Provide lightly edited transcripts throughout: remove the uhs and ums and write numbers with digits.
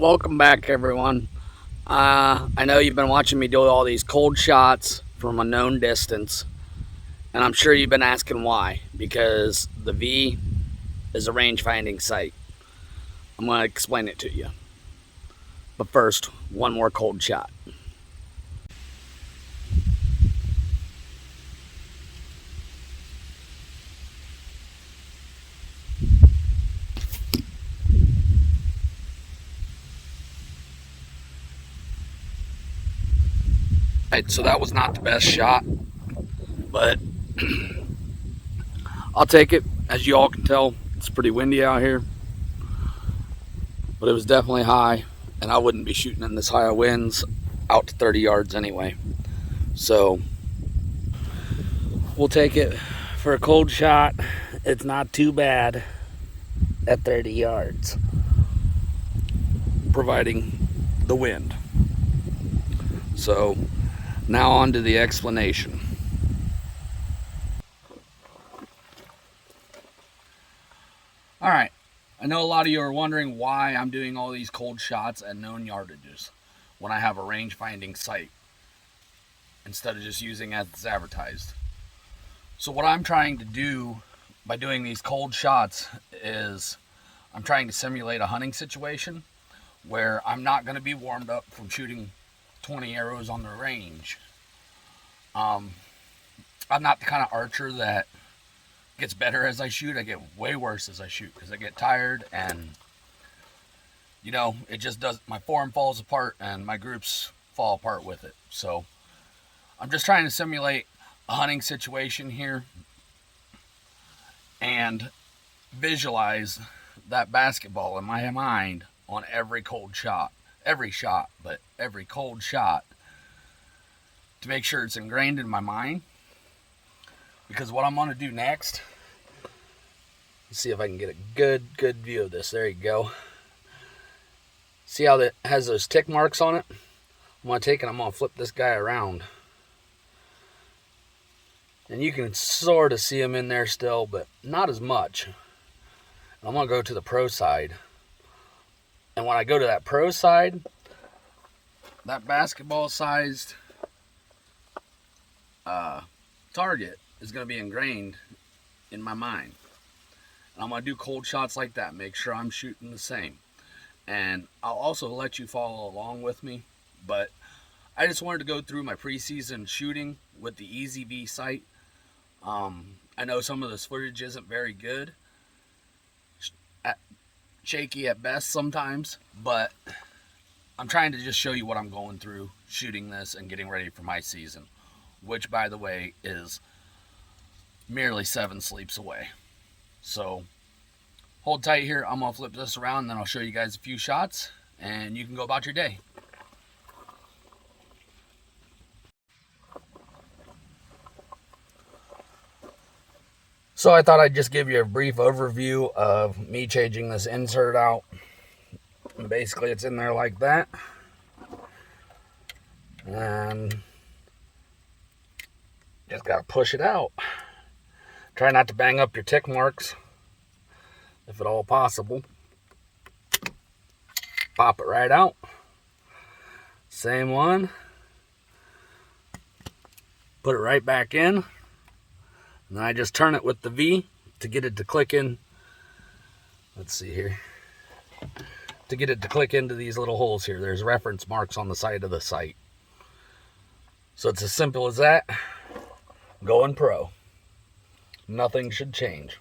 Welcome back, everyone. I know you've been watching me do all these cold shots from a known distance, and I'm sure you've been asking why. Because the V is a range-finding sight. I'm going to explain it to you. But first, one more cold shot. Right, so that was not the best shot, but I'll take it. As you all can tell, it's pretty windy out here, but it was definitely high, and I wouldn't be shooting in this high of winds out to 30 yards anyway. So we'll take it for a cold shot. It's not too bad at 30 yards, providing the wind. So now on to the explanation. All right, I know a lot of you are wondering why I'm doing all these cold shots at known yardages when I have a range-finding sight instead of just using as it's advertised. So what I'm trying to do by doing these cold shots is I'm trying to simulate a hunting situation where I'm not going to be warmed up from shooting 20 arrows on the range. I'm not the kind of archer that gets better as I shoot. I get way worse as I shoot because I get tired, and you know, it just does, my form falls apart and my groups fall apart with it. So I'm just trying to simulate a hunting situation here and visualize that basketball in my mind on every cold shot. Every shot, but every cold shot, to make sure it's ingrained in my mind. Because what I'm going to do next, let's see if I can get a good view of this. There you go. See how that has those tick marks on it? I'm going to take it, I'm going to flip this guy around. And you can sort of see him in there still, but not as much. I'm going to go to the pro side. And when I go to that pro side, that basketball-sized target is going to be ingrained in my mind. And I'm going to do cold shots like that, make sure I'm shooting the same. And I'll also let you follow along with me. But I just wanted to go through my preseason shooting with the Easy V sight. I know some of this footage isn't very good. Shaky at best sometimes, but I'm trying to just show you what I'm going through shooting this and getting ready for my season, which, by the way, is merely 7 sleeps away. So hold tight here. I'm gonna flip this around, and then I'll show you guys a few shots and you can go about your day. So I thought I'd just give you a brief overview of me changing this insert out. And basically it's in there like that. And just gotta push it out. Try not to bang up your tick marks, if at all possible. Pop it right out. Same one. Put it right back in. And then I just turn it with the V to get it to click in. Let's see here. To get it to click into these little holes here. There's reference marks on the side of the sight. So it's as simple as that. Going pro. Nothing should change.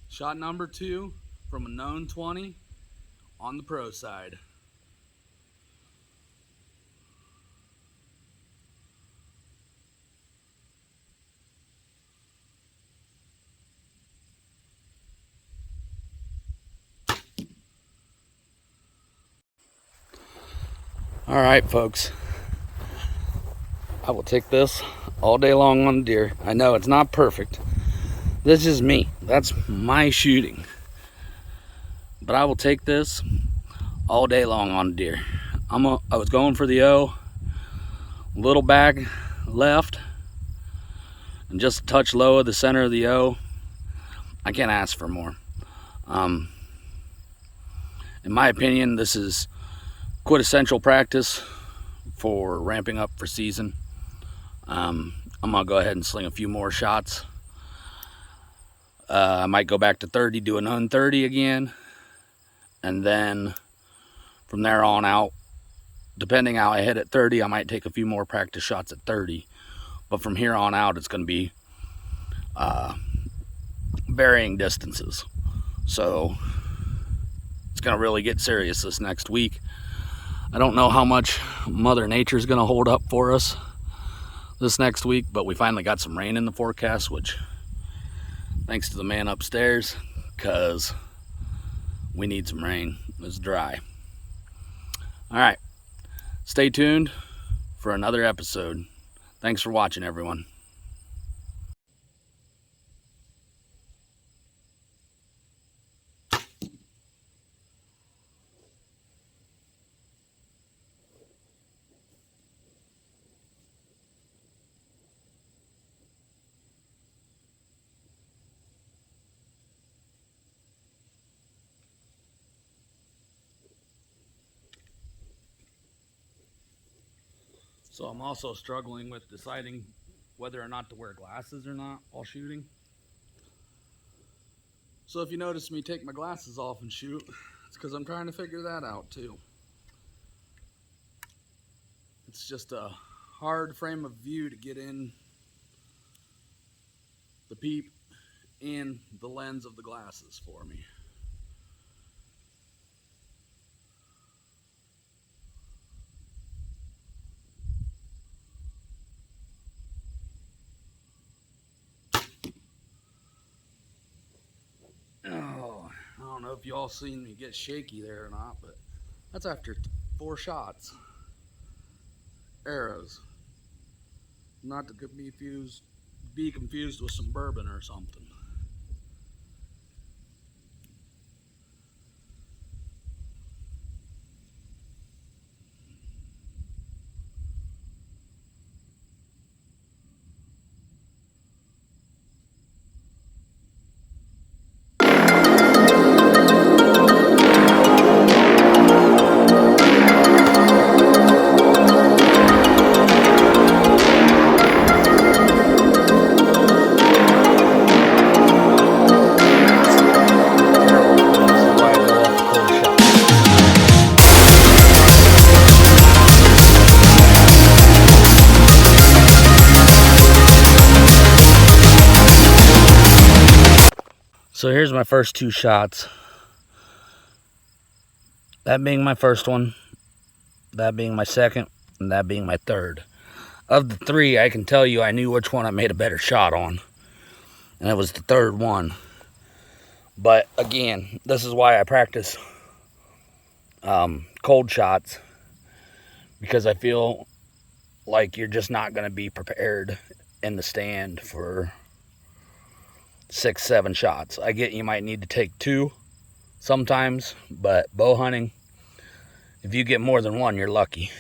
Shot number 2 from a known 20 on the pro side. All right, folks. I will take this all day long on deer. I know it's not perfect. This is me. That's my shooting. But I will take this all day long on deer. I was going for the O. Little back left. And just a touch low of the center of the O. I can't ask for more. In my opinion, this is quintessential practice for ramping up for season. I'm gonna go ahead and sling a few more shots. I might go back to 30, do an un-30 again, and then from there on out, depending how I hit at 30, I might take a few more practice shots at 30. But from here on out, it's going to be varying distances. So it's going to really get serious this next week. I don't know how much Mother Nature is going to hold up for us this next week, but we finally got some rain in the forecast, which thanks to the man upstairs, because we need some rain. It's dry. All right, stay tuned for another episode. Thanks for watching, everyone. So I'm also struggling with deciding whether or not to wear glasses or not while shooting. So if you notice me take my glasses off and shoot, it's because I'm trying to figure that out too. It's just a hard frame of view to get in the peep and the lens of the glasses for me. Oh, I don't know if you all seen me get shaky there or not, but that's after 4 shots. Arrows. Not to be confused with some bourbon or something. So here's my first 2 shots. That being my first one, that being my second, and that being my third. Of the 3, I can tell you I knew which one I made a better shot on, and it was the third one. But again, this is why I practice cold shots, because I feel like you're just not going to be prepared in the stand for 6, 7 shots. I get you might need to take 2 sometimes, but bow hunting, if you get more than 1, you're lucky.